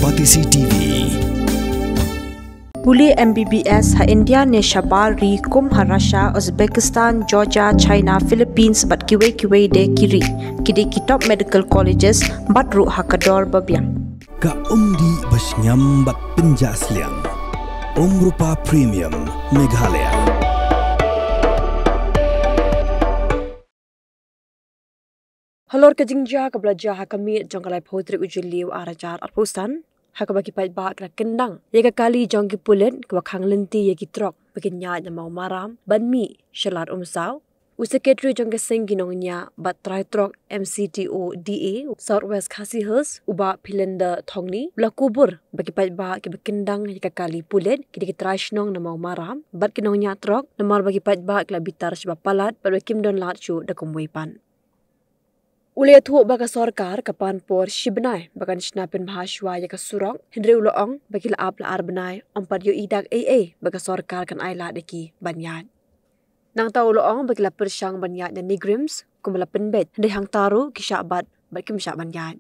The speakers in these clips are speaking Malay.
Kompetisi TV. Buli MBBS ha India ne Shabari kum ha Russia, Uzbekistan, Georgia, China, Philippines bat kiwe de kiri. Kidi kitop medical colleges batru ha kador babiang. Ka umdi basnyam bat penjaslian. Rupa Premium Meghalaya. Halor ka jingja ka blaja ha kami jongkalai photri ujuliu arajar arpusan. Haka bagi pai ba kra kendang yega kali jongki pulen kwa khang lenti yegi trok bakin nya na mau maram banmi shalar umsaw u secretary jongke sing ginongnya bat trai trok MCTO DA Southwest Khasi Hills uba pilenda thongni blakubur bagi pai ba ke bekendang yega kali pulen kidi trai shnong na mau maram bat kinongnya trok namar bagi pai ba kla bitar shba palat bat kim don lat chu da kumwepan Ulia thu baga sorkar kapan por shibnai bagan snapin bahashwa ya kasurong hindre uloong bagila apla arbnai ompad yo idak AA baga sorkar kan aila deki banyat nang ta uloong bagila persyang banyat na nigrims kumala penbet hindre hang taru kisyabat bakim syak banyat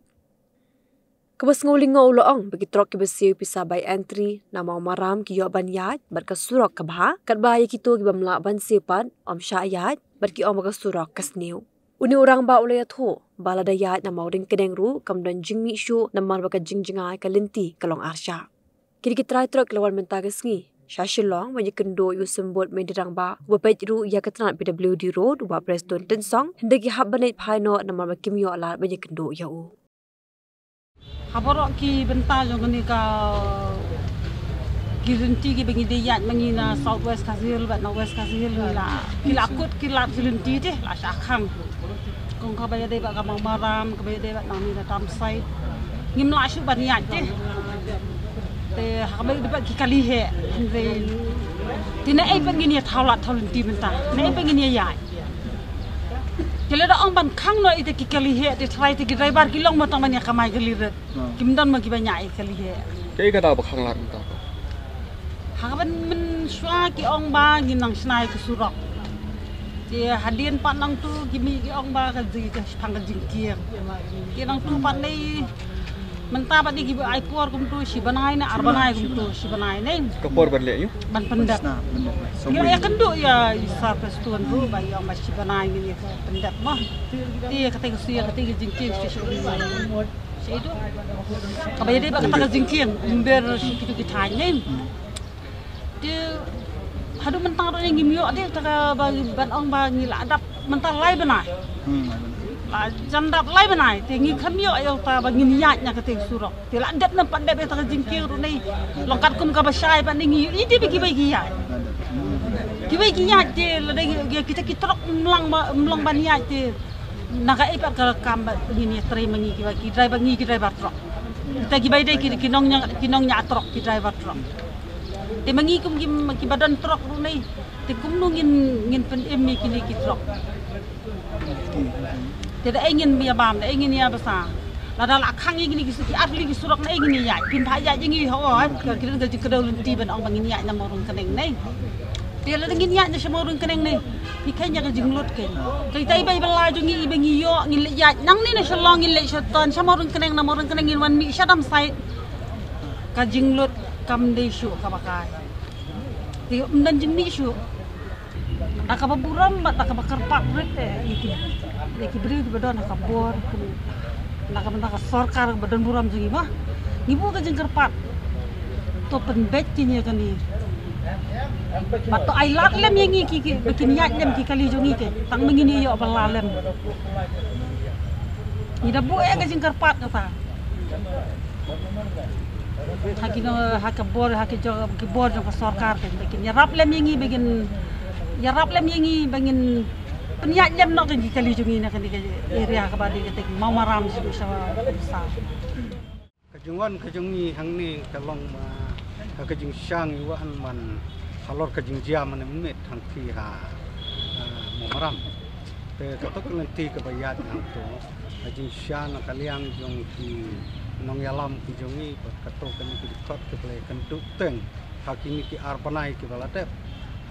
kabas ngulingo uloong bagi trok kibasiu pisa by entry na mau maram ki yo banyat bat kasurok kabha katba ya kito gibamla ban sipan om syayat bat ki om baga surok kasniu Uni orang ba ulaya tho baladayat na mauring kedeng ru kamdan jingmi shu na marba ka jingjingai ka lenti kalong arsha. Kiri kitrai truk lawan mentagas ngi. Shashilong ma yikendo yu sembot mendirang ba wapet ru ya katran PWD road wa Preston Tensong hindagi habbanait phaino na marba kimyo alat ba yikendo ya u. Haborok ki bentar jong ni ka Kirinti ki bengi deyat mengi na Southwest Khasi bat Northwest Khasi la kila akut kila kirinti je la syakang kong ka baya de ba ka maram ka baya de ba nami na tam site ngim la shu ban yat je te ha ba de ba ki kali he re tina ai bengi ni thaulat thaulinti menta ne bengi ni yat kila da ong ban khang no ite ki kali he te try te ki driver ki long motang ban ya kamai kali ret kimdan ma ki ba nyai kali he cái ka da ba khang lat ta Haban men shwa ki ong ba ginang snai ke surok. Dia hadian pat nang tu gimi ki ong ba ka ji ka phang ka jingkiang. Ki nang tu pat nei menta pat ni ki ai por kum tu si banai na arbanai kum tu si banai nei. Ka por ban le yu. Ban pendat. Ya kendu ya isa pestuan tu ba yang ma si banai ni ka pendat mah. Dia kata ka sia kata ka jingkiang si si. Si itu. Ka ba dia ba kata ka jingkiang ber si ki thai nei. Dia hadu mentang orang yang gimyo dia taka bagi ban ong bagi la adap mentang lai benai la jandap lai benai tingi khamyo ayo ta bagi niat nya kate surok dia la adap nampak dep taka jingkir ru nei lokat kum ka basai pan ningi ide bagi ya ki ya je la dai kita kitrok mlang ban ya je naga ipat ka kam begini trai mengi ki driver truk kita ki bai dai kinong nya truk ki driver truk Te mangi kum ki badan truk runai te kum ngin pen emi kini ki truk te da ingin biya bam da ingin ya basa la dal akhang ingin ki suki atli ki surak na ingin ya pin pha ya jingi ho ka kiran ga jikadau lenti ban ong bangin ya na morung kaneng nei te la ngin ya na morung kaneng nei pi kanya ga jinglot ken kai tai bai bala jungi bengi yo ngin le ya nang ni na shalong ngin le shatan morung kaneng na morung kaneng ngin wan mi shadam sai ka jinglot kam de shu kabakai ti undan jinni shu nakababuram bat nakabakarpak rete iki beri di badan nakabor nakabanda sorkar badan buram jingi mah ngibu ka jengkerpat to penbet tinya kani bato ai lat lem yengi ki bikin yat lem ki kali jongi ke tang mengini yo balalem ni dabu ka jengkerpat kata hakabor hakibor jong sorkar kan bikin yarap lem yengi begin penyak lem nok kan kali jungi na kan area ka badi ketek mau maram su sa kajungi hang ni kalong ma kajing syang iwan man halor kajing jia man met hang ti ha mau maram te katok lenti ka bayat hang to kajing syang kaliang jong ki nong yalam ki jongi katok kan ki kot ke play kan tu teng hakini ki arpanai ki balate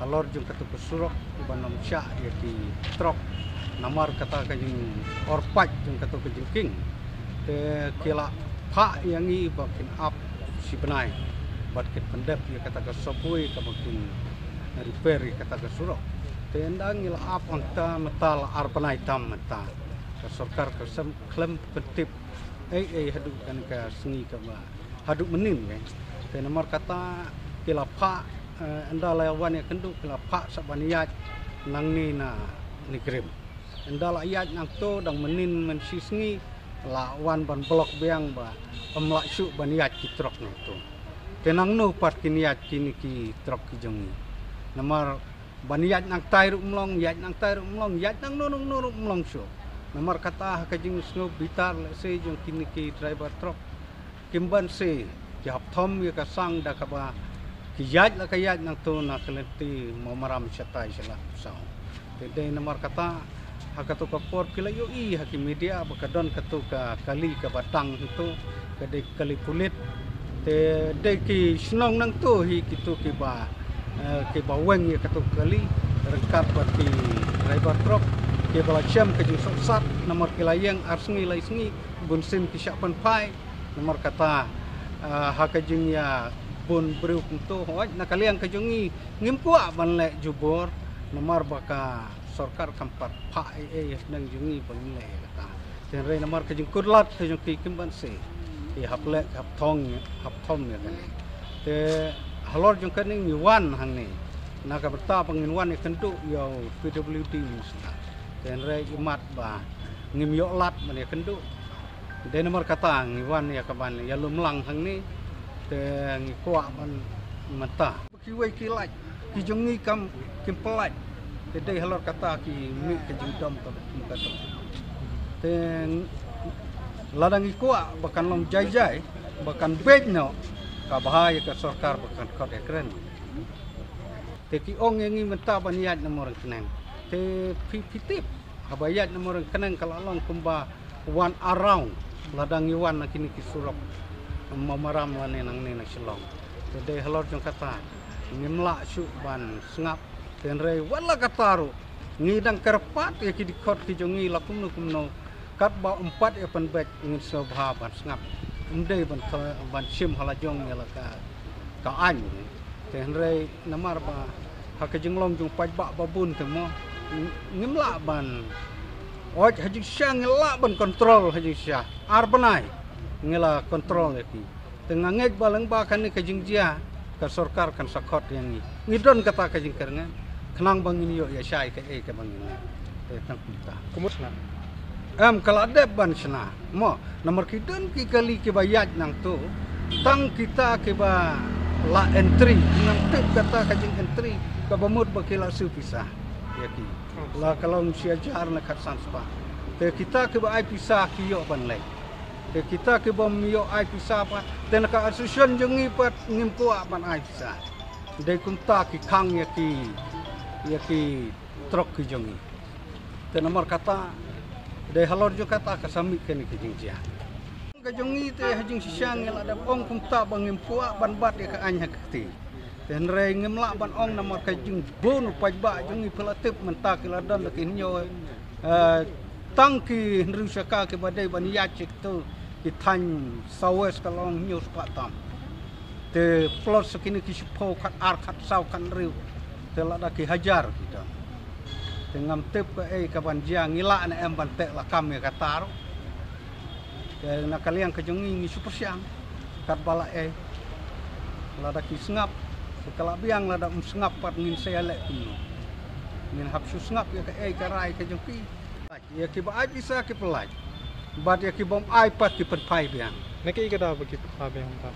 halor jong katok surok banom sya ya ki trok namar kata kajing orpat jong katok kajing king te kila pak yang ini bakin up si benai bakin pendep ya kata ke sopui ke bakin repair kata ke surok tendang ila up onta metal arpanai tam mata ke sorkar ke klem petip haduk kan ke sengi ke ba haduk menin kan te nomor kata kila pak anda lawan ya kenduk kila pak sabaniat nang ni na nikrim anda layat nang to dang menin mensisngi lawan ban blok beang ba pemlak syuk baniat ki trok na to tenang no pat kiniat kini ki trok ki jongi nomor baniat nang tai ru mlong yat nang tai ru mlong yat nang nurung mlong syuk nomor kata ka jing sno bitar le se jong kini ki driver trok kimban se ki hap thom ya ka sang da ka ba ki yat la ka yat nang to na keleti momaram chatai sala sao te nomor kata hakato ka por kila yo I hakim media bakadon katu ka kali ka batang itu ka de kali kulit te de ki snong nang tu hi kitu ki ba weng ya katu kali rengkat bati driver truck ke bala jam ke jung sat nomor kilayang arsngi lai sngi bunsin ki syapan pai nomor kata hakajing ya bun breu kuntu hoj nakaliang ka jungi ngimpuak ban le jubor nomor baka sorkar kampat pak nang jungi pemile kata dan rei nomor ke jung kudlat ke jung ki kimban se hap thong ya kan te halor jung kan ni wan hang ni na ka berta pengin wan kendu yo PWD musna dan rei imat ba ngim yo lat man ya kendu de nomor kata ngi wan ya kaban ya lumlang hang ni te ngi kwa man mata ki wei ki laj ki jungi kam kim pelaj jadi halor kata ki mi ke judam to kata ten ladang ikua bahkan long jai bahkan bedno ka bahaya ke sorkar bahkan kod ekran te ki ong yang menta baniat nomor kenang te pitip habayat nomor kenang kalau long kumba one around ladang iwan nakini ki surok mamaram lane nang ne nak selong jadi halor jong kata ngimla syuk ban sengap dan rei wala kataru ngidang kerpat ya ki dikot ki jongi lakum no kat ba 4 ya pan bet ngin sobha ban ngap umdei ban sim halajong ya ka an dan rei namar ba hak jenglong jung paj ba babun temo ngimla ban oj haji syang la ban kontrol haji syah arbanai ngela kontrol ya ki tengah ngek balang ba kan ni ka jingjia ka sorkar kan sakot yang ni ngidon kata ka jingkerengan kenang bangin yo ya syai ke bangin tang kita kemusna kalau ada ban sena mo nomor kidon ki kali ke bayat nang tu tang kita ke ba la entry nang tip kata ka jing entry ka bamut bakila su pisah ya ki la kalau sia jar na kat sanspa te kita ke ba ai pisah ki yo ban lai te kita ke bom yo ai pisah pa ten ka asusion jengi pat ngim ko ban ai pisah dei kunta ki khang ya ki trok ki jongi te nomor kata de halor jo kata kasami ke ni ki jingjia ka jongi te hajing sisyang yang ada ong kunta bangim puak ban bat ya ka anya kti ten re ngemla ban ong nomor ka jing bon pajba jongi pelatip mentak ladan le kinyo tangki nru syaka ke badai ban yachik tu ki tan sawes kalong nyus patam te plot sekini ki sipo kat ar kat saw kan riu telah dah ki hajar kita dengan tip ke kaban jiang ngila na em bantek la kam ya katar ke na kalian ke jongi ni super siang kat bala la dah ki sengap sekala biang la dah sengap pat ngin saya lek kuno ngin hap su sengap ya ke karai ke jongi ya ki ba ai bisa ki pelaj bat ya ki bom ai pat ki penpai biang Nek i kada bagi pai biang ta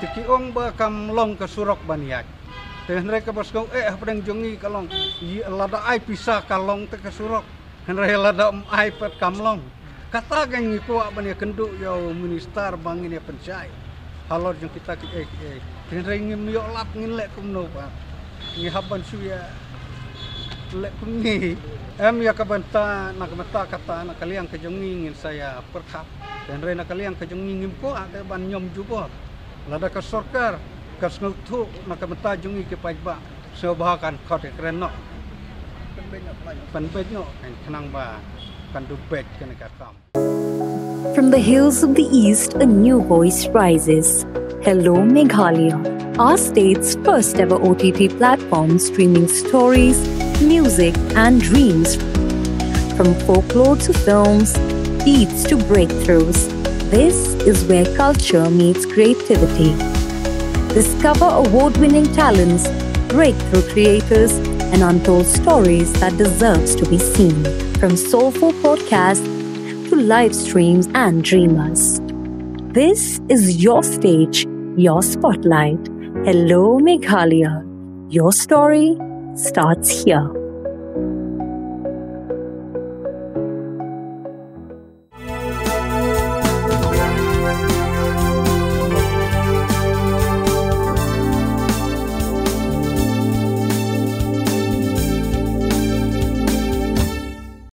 tiki ong ba kam long ke surok baniat Henry ke baskong pedang jongi kalong lada ai pisah kalong te ke surok Henry lada ai pet kamlong kata gang ngiku ban ya kenduk yo minister bangin ya pencai halor jong kita ki Henry ngim yo lap ngin lek kumno ba ngi haban su ya lek kumni ya kabanta nak mata kata nak kalian ke jongi ngin saya perkap Henry nak kalian ke jongi ngim ko ate ban nyom jubor lada ke sorkar kas ngutu nak mata jungi ke pajba sebahakan kau keren no penbetno kan kenang ba kan dubet kena katam From the hills of the East, a new voice rises. Hello Meghalaya, our state's first ever OTT platform streaming stories, music and dreams. From folklore to films, beats to breakthroughs, this is where culture meets creativity. Discover award-winning talents, breakthrough creators, and untold stories that deserves to be seen. From soulful podcasts to live streams and dreamers. This is your stage, your spotlight. Hello Meghalaya. Your story starts here.